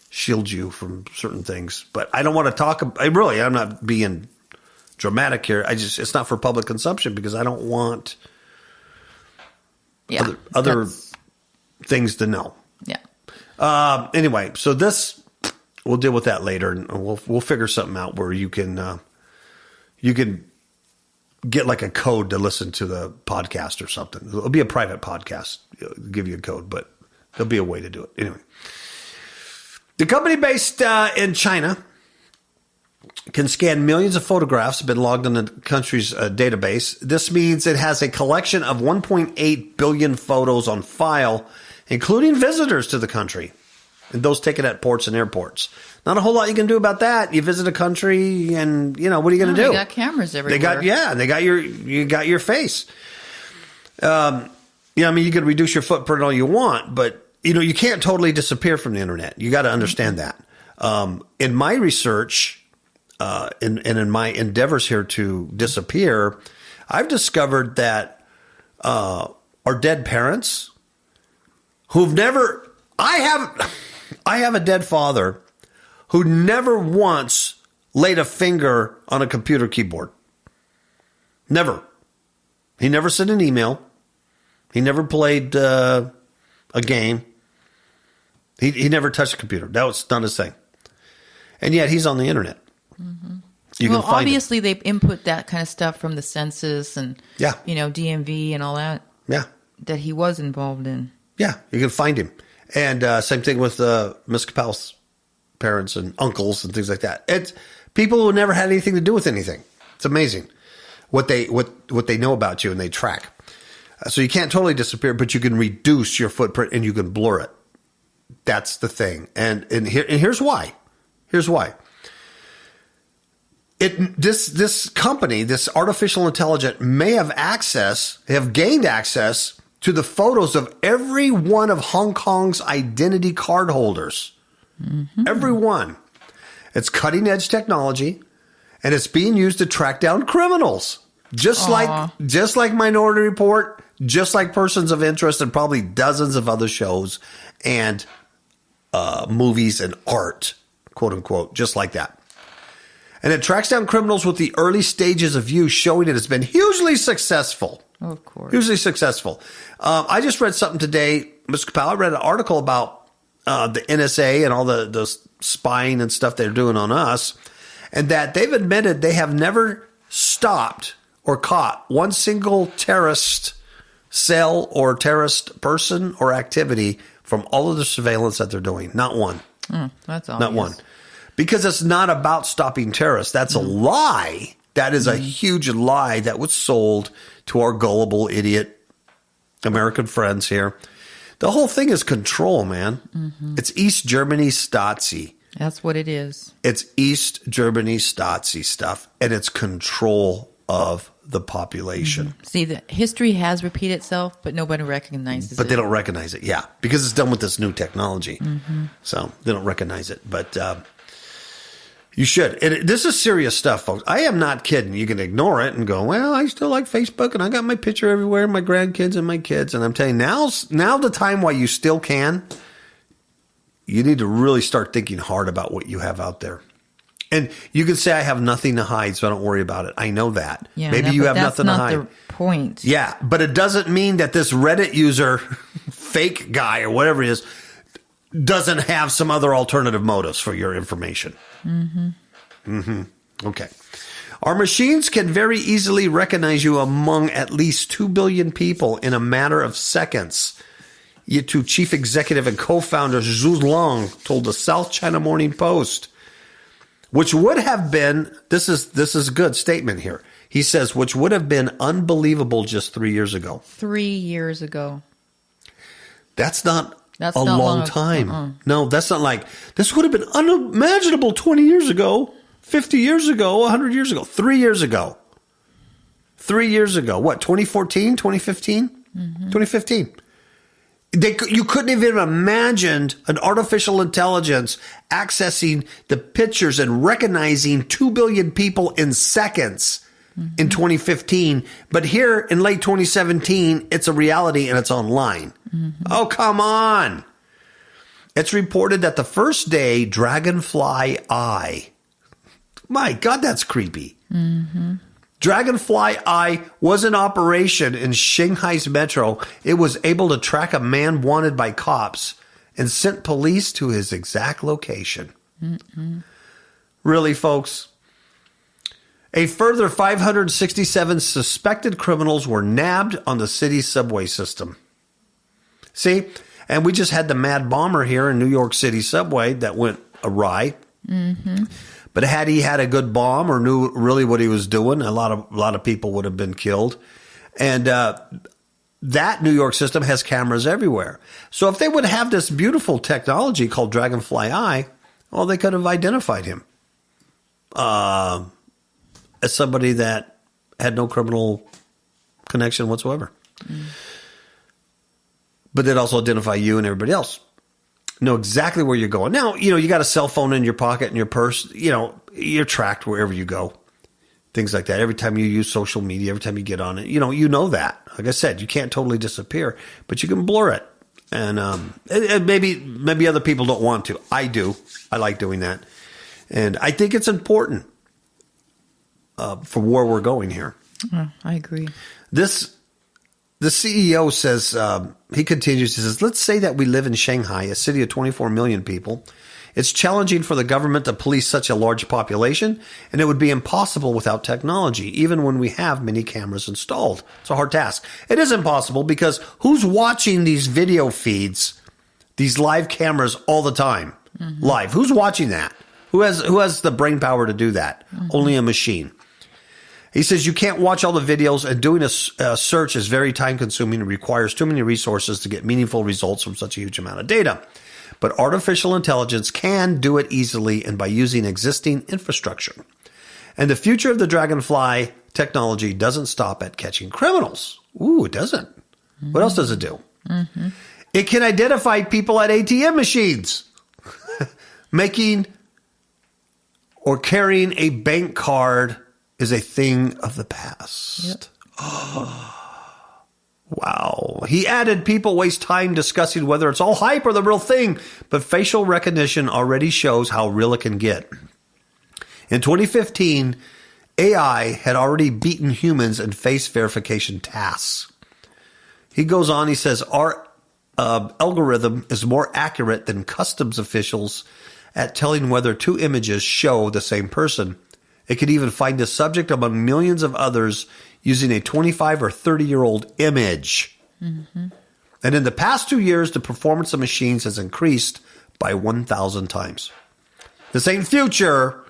shield you from certain things. But I don't want to talk. I'm not being dramatic here. It's not for public consumption because I don't want other things to know. Yeah. Anyway, so we'll deal with that later, and we'll figure something out where you can get like a code to listen to the podcast or something. It'll be a private podcast. It'll give you a code, but there'll be a way to do it. Anyway, the company based in China can scan millions of photographs that have been logged in the country's database. This means it has a collection of 1.8 billion photos on file, including visitors to the country and those taken at ports and airports. Not a whole lot you can do about that. You visit a country and, what are you going to do? They got cameras everywhere. They got your face. You could reduce your footprint all you want, but, you can't totally disappear from the internet. You got to understand that. In my research and in my endeavors here to disappear, I've discovered that our dead parents who've never – I have a dead father who never once laid a finger on a computer keyboard. Never. He never sent an email. He never played a game. He never touched a computer. That was not his thing. And yet he's on the internet. Mm-hmm. You can find obviously they input that kind of stuff from the census and, Yeah. DMV and all that. Yeah. That he was involved in. Yeah, you can find him. And same thing with Ms. Kapow's parents and uncles and things like that. It's people who never had anything to do with anything. It's amazing what they know about you and they track. So you can't totally disappear, but you can reduce your footprint and you can blur it. That's the thing. And here's why. Here's why. This company, this artificial intelligence, may have gained access to the photos of every one of Hong Kong's identity card holders. Mm-hmm. Every one. It's cutting edge technology, and it's being used to track down criminals. Just like Minority Report, just like Persons of Interest, and probably dozens of other shows and movies and art, quote unquote, just like that. And it tracks down criminals with the early stages of use, showing it has been hugely successful. Of course. Hugely successful. I just read something today, Mr. Kapow. I read an article about the NSA and all the spying and stuff they're doing on us, and that they've admitted they have never stopped or caught one single terrorist cell or terrorist person or activity from all of the surveillance that they're doing. Not one. That's obvious. Not one. Because it's not about stopping terrorists. That's a lie. That is a huge lie that was sold to our gullible idiot American friends here. The whole thing is control, man. Mm-hmm. It's East Germany Stasi. That's what it is. It's East Germany Stasi stuff, and it's control of the population. See, the history has repeated itself, but nobody recognizes it. But they don't recognize it, yeah, because it's done with this new technology. So they don't recognize it. But you should. And this is serious stuff, folks. I am not kidding. You can ignore it and go, well, I still like Facebook, and I got my picture everywhere, my grandkids and my kids. And I'm telling you, now the time while you still can, you need to really start thinking hard about what you have out there. And you can say, I have nothing to hide, so I don't worry about it. I know that. Yeah, maybe you have nothing to hide. That's not the point. Yeah, but it doesn't mean that this Reddit user, fake guy or whatever it is, doesn't have some other alternative motives for your information. Okay. Our machines can very easily recognize you among at least 2 billion people in a matter of seconds. Yitu chief executive and co-founder Zhu Long told the South China Morning Post. Which would have been, this is a good statement here. He says, which would have been unbelievable just 3 years ago. 3 years ago. That's not That's a not long time. No, that's not like, this would have been unimaginable 20 years ago, 50 years ago, 100 years ago, 3 years ago. 3 years ago. What, 2014, 2015? 2015. You couldn't even have imagined an artificial intelligence accessing the pictures and recognizing 2 billion people in seconds in 2015. But here in late 2017, it's a reality and it's online. Oh, come on. It's reported that the first day, Dragonfly Eye. My God, that's creepy. Dragonfly Eye was in operation in Shanghai's metro. It was able to track a man wanted by cops and sent police to his exact location. Really, folks? A further 567 suspected criminals were nabbed on the city's subway system. See? And we just had the mad bomber here in New York City subway that went awry. But had he had a good bomb or knew really what he was doing, a lot of people would have been killed. And that New York system has cameras everywhere. So if they would have this beautiful technology called Dragonfly Eye, well, they could have identified him as somebody that had no criminal connection whatsoever. But they'd also identify you and everybody else. Know exactly where you're going. Now, you got a cell phone in your pocket, in your purse. You're tracked wherever you go. Things like that. Every time you use social media, every time you get on it, you know that. Like I said, you can't totally disappear, but you can blur it. And maybe other people don't want to. I do. I like doing that. And I think it's important for where we're going here. I agree. The CEO says, he continues, he says, let's say that we live in Shanghai, a city of 24 million people. It's challenging for the government to police such a large population, and it would be impossible without technology, even when we have many cameras installed. It's a hard task. It is impossible because who's watching these video feeds, these live cameras all the time? Live. Who's watching that? Who has the brain power to do that? Only a machine. He says you can't watch all the videos, and doing a search is very time-consuming and requires too many resources to get meaningful results from such a huge amount of data. But artificial intelligence can do it easily and by using existing infrastructure. And the future of the Dragonfly technology doesn't stop at catching criminals. Ooh, it doesn't. What else does it do? It can identify people at ATM machines, making or carrying a bank card is a thing of the past. Wow. He added, people waste time discussing whether it's all hype or the real thing, but facial recognition already shows how real it can get. In 2015, AI had already beaten humans in face verification tasks. He goes on, he says, our algorithm is more accurate than customs officials at telling whether two images show the same person. It could even find a subject among millions of others using a 25 or 30-year-old image. And in the past 2 years, the performance of machines has increased by 1,000 times. This ain't future.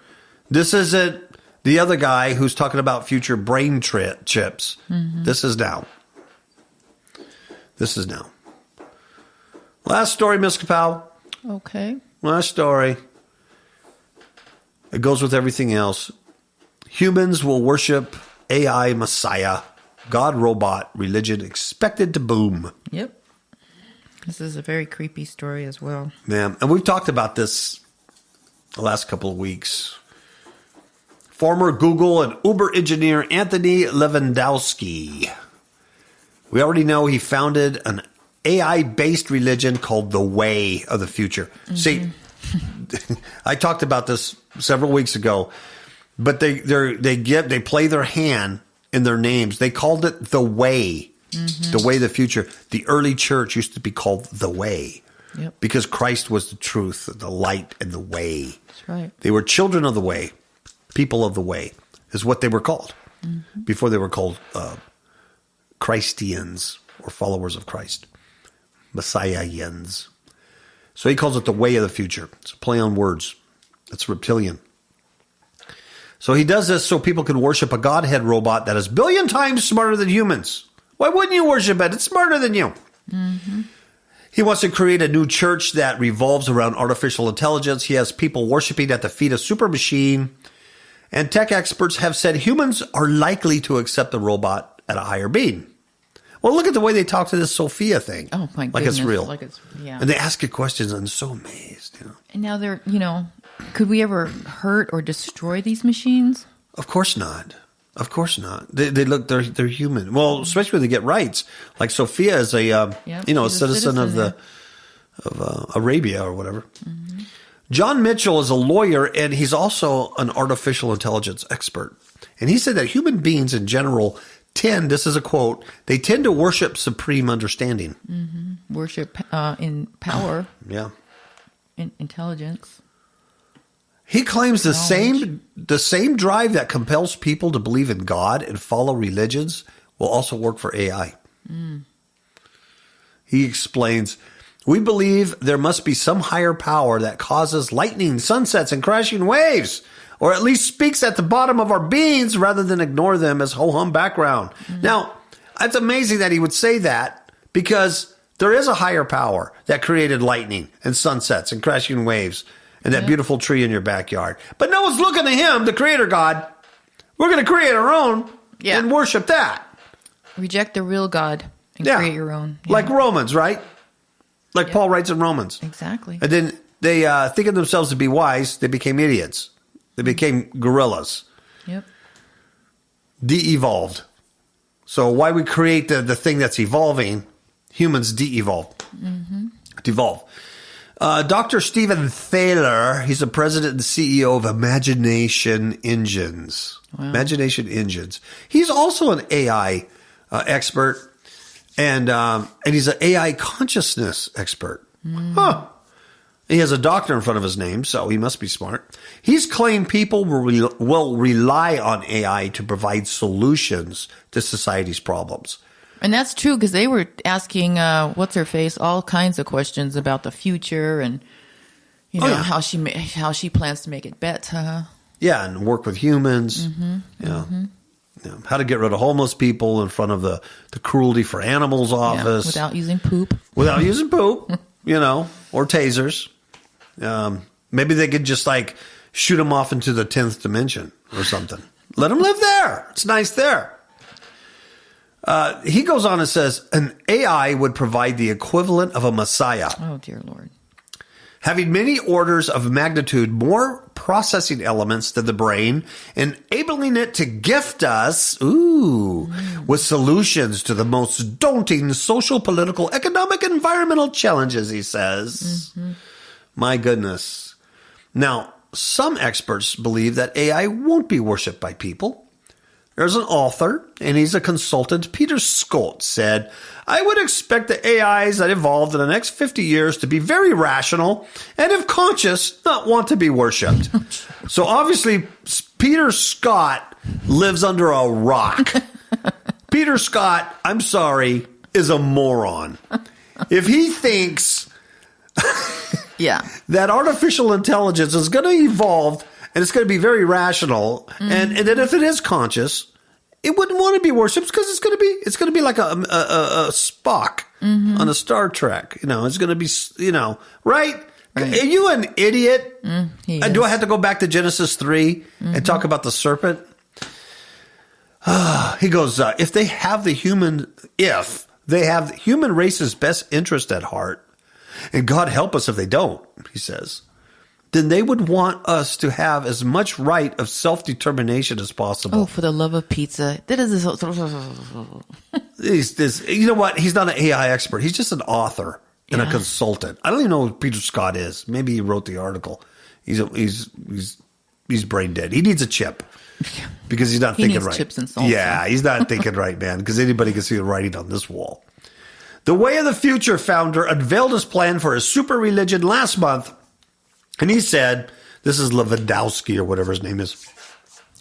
This isn't the other guy who's talking about future brain chips. This is now. This is now. Last story, Ms. Kapow. Okay. Last story. It goes with everything else. Humans will worship AI Messiah, God robot religion expected to boom. Yep. This is a very creepy story as well. Man, and we've talked about this the last couple of weeks. Former Google and Uber engineer Anthony Lewandowski. We already know he founded an AI-based religion called the Way of the Future. Mm-hmm. See, I talked about this several weeks ago, but they play their hand in their names. They called it the Way, the Way of the Future. The early church used to be called the Way, because Christ was the truth, the light, and the way. That's right. They were children of the Way, people of the Way, is what they were called before they were called Christians or followers of Christ, Messiahians. So he calls it the Way of the Future. It's a play on words. It's reptilian. So he does this so people can worship a Godhead robot that is 1 billion times smarter than humans. Why wouldn't you worship it? It's smarter than you. He wants to create a new church that revolves around artificial intelligence. He has people worshiping at the feet of Super Machine. And tech experts have said humans are likely to accept the robot at a higher being. Well, look at the way they talk to this Sophia thing. Oh, my goodness. Like it's real. Yeah. And they ask you questions, and I'm so amazed. And now they're, could we ever hurt or destroy these machines? Of course not. Of course not. They look, they're human. Well, especially when they get rights. Like Sophia is a citizen of Arabia or whatever. John Mitchell is a lawyer, and he's also an artificial intelligence expert. And he said that human beings in general this is a quote, they tend to worship supreme understanding. Worship in power. Yeah. In intelligence. He claims the same drive that compels people to believe in God and follow religions will also work for AI. He explains, we believe there must be some higher power that causes lightning, sunsets, and crashing waves, or at least speaks at the bottom of our beings rather than ignore them as ho-hum background. Now, it's amazing that he would say that because there is a higher power that created lightning and sunsets and crashing waves and that beautiful tree in your backyard. But no one's looking to him, the creator God. We're going to create our own and worship that. Reject the real God and create your own. Yeah. Like Romans, right? Like Paul writes in Romans. Exactly. And then they think of themselves to be wise. They became idiots. They became gorillas. Yep. De-evolved. So why we create the thing that's evolving, humans de-evolve. Devolve. Dr. Stephen Thaler, he's the president and CEO of Imagination Engines. Wow. Imagination Engines. He's also an AI expert, and he's an AI consciousness expert. He has a doctor in front of his name, so he must be smart. He's claimed people will rely on AI to provide solutions to society's problems. And that's true, because they were asking what's-her-face all kinds of questions about the future and how she plans to make it better. Yeah, and work with humans. Yeah, how to get rid of homeless people in front of the cruelty for animals office. Without using poop. Without using poop, or tasers. Maybe they could just shoot them off into the 10th dimension or something. Let them live there. It's nice there. He goes on and says, an AI would provide the equivalent of a Messiah. Oh, dear Lord. Having many orders of magnitude more processing elements than the brain, enabling it to gift us, with solutions to the most daunting social, political, economic, environmental challenges, he says. My goodness. Now, some experts believe that AI won't be worshipped by people. There's an author, and he's a consultant, Peter Scott, said, I would expect the AIs that evolved in the next 50 years to be very rational and, if conscious, not want to be worshipped. So obviously, Peter Scott lives under a rock. Peter Scott, I'm sorry, is a moron. If he thinks that artificial intelligence is going to evolve and it's going to be very rational, and then if it is conscious, it wouldn't want to be worshipped because it's going to be like a Spock on a Star Trek. It's going to be right? Are you an idiot? Do I have to go back to Genesis 3 and talk about the serpent? He goes, if they have the human race's best interest at heart, and God help us if they don't, he says, then they would want us to have as much right of self-determination as possible. Oh, for the love of pizza. That is You know what? He's not an AI expert. He's just an author and a consultant. I don't even know who Peter Scott is. Maybe he wrote the article. He's brain dead. He needs a chip because he's not thinking right. Chips and salsa. Yeah, he's not thinking right, man, because anybody can see the writing on this wall. The Way of the Future founder unveiled his plan for his super religion last month. And he said, this is Lewandowski or whatever his name is.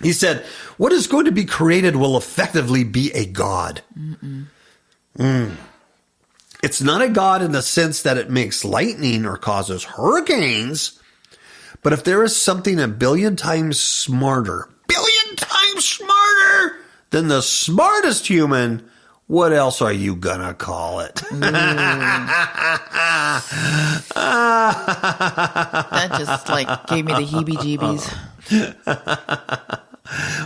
He said, what is going to be created will effectively be a god. It's not a god in the sense that it makes lightning or causes hurricanes. But if there is something a billion times smarter than the smartest human, what else are you gonna call it? That just gave me the heebie-jeebies.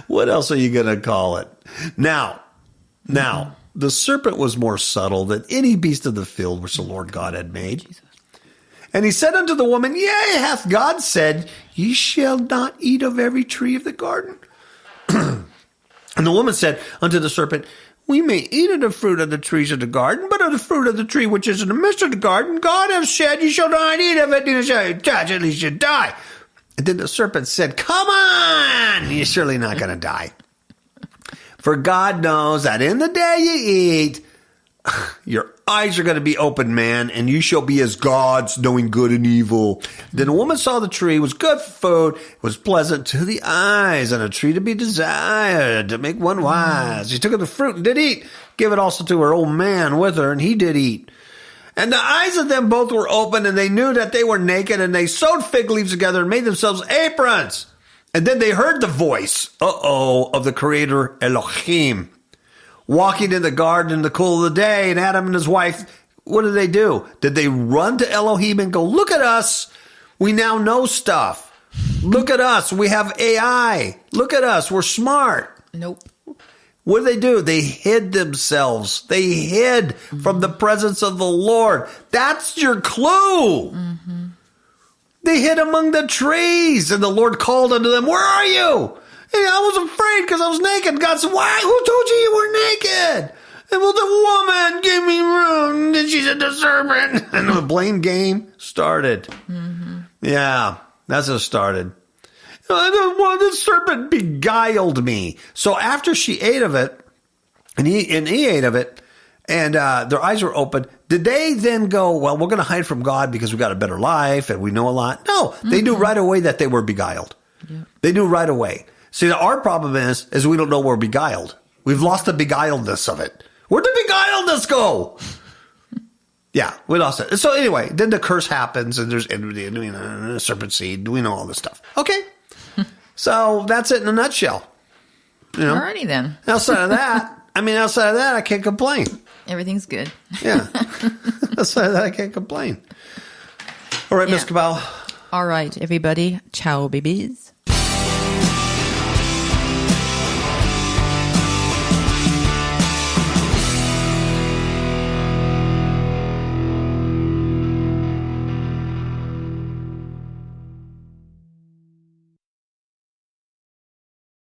What else are you gonna call it? Now, the serpent was more subtle than any beast of the field which the Lord God had made. Jesus. And he said unto the woman, yea, hath God said, ye shall not eat of every tree of the garden? And the woman said unto the serpent, we may eat of the fruit of the trees of the garden, but of the fruit of the tree which is in the midst of the garden, God hath said, you shall not eat of it, neither shall you touch it, lest you die. And then the serpent said, come on, you're surely not going to die. For God knows that in the day you eat, your eyes are going to be open, man, and you shall be as gods, knowing good and evil. Then the woman saw the tree was good for food, it was pleasant to the eyes, and a tree to be desired, to make one wise. She took of the fruit and did eat, give it also to her old man with her, and he did eat. And the eyes of them both were open, and they knew that they were naked, and they sewed fig leaves together and made themselves aprons. And then they heard the voice, of the Creator Elohim, walking in the garden in the cool of the day, and Adam and his wife, what did they do? Did they run to Elohim and go, look at us, we now know stuff. Look at us, we have AI. Look at us, we're smart. Nope. What did they do? They hid themselves. They hid from the presence of the Lord. That's your clue. Mm-hmm. They hid among the trees, and the Lord called unto them, where are you? And I was afraid because I was naked. God said, why? Who told you were naked? And well, the woman gave me room. And she said, the serpent. And the blame game started. Mm-hmm. Yeah, that's how it started. The serpent beguiled me. So after she ate of it, and he ate of it, and their eyes were open, did they then go, well, we're going to hide from God because we got a better life and we know a lot? No, they knew right away that they were beguiled. Yeah. They knew right away. See, our problem is we don't know we're beguiled. We've lost the beguiledness of it. Where'd the beguiledness go? Yeah, we lost it. So anyway, then the curse happens, and there's envy, serpent seed. We know all this stuff. Okay, so that's it in a nutshell. Alrighty then. Outside of that, I can't complain. Everything's good. Yeah, outside of that, I can't complain. All right, Miss Cabal. All right, everybody. Ciao, babies.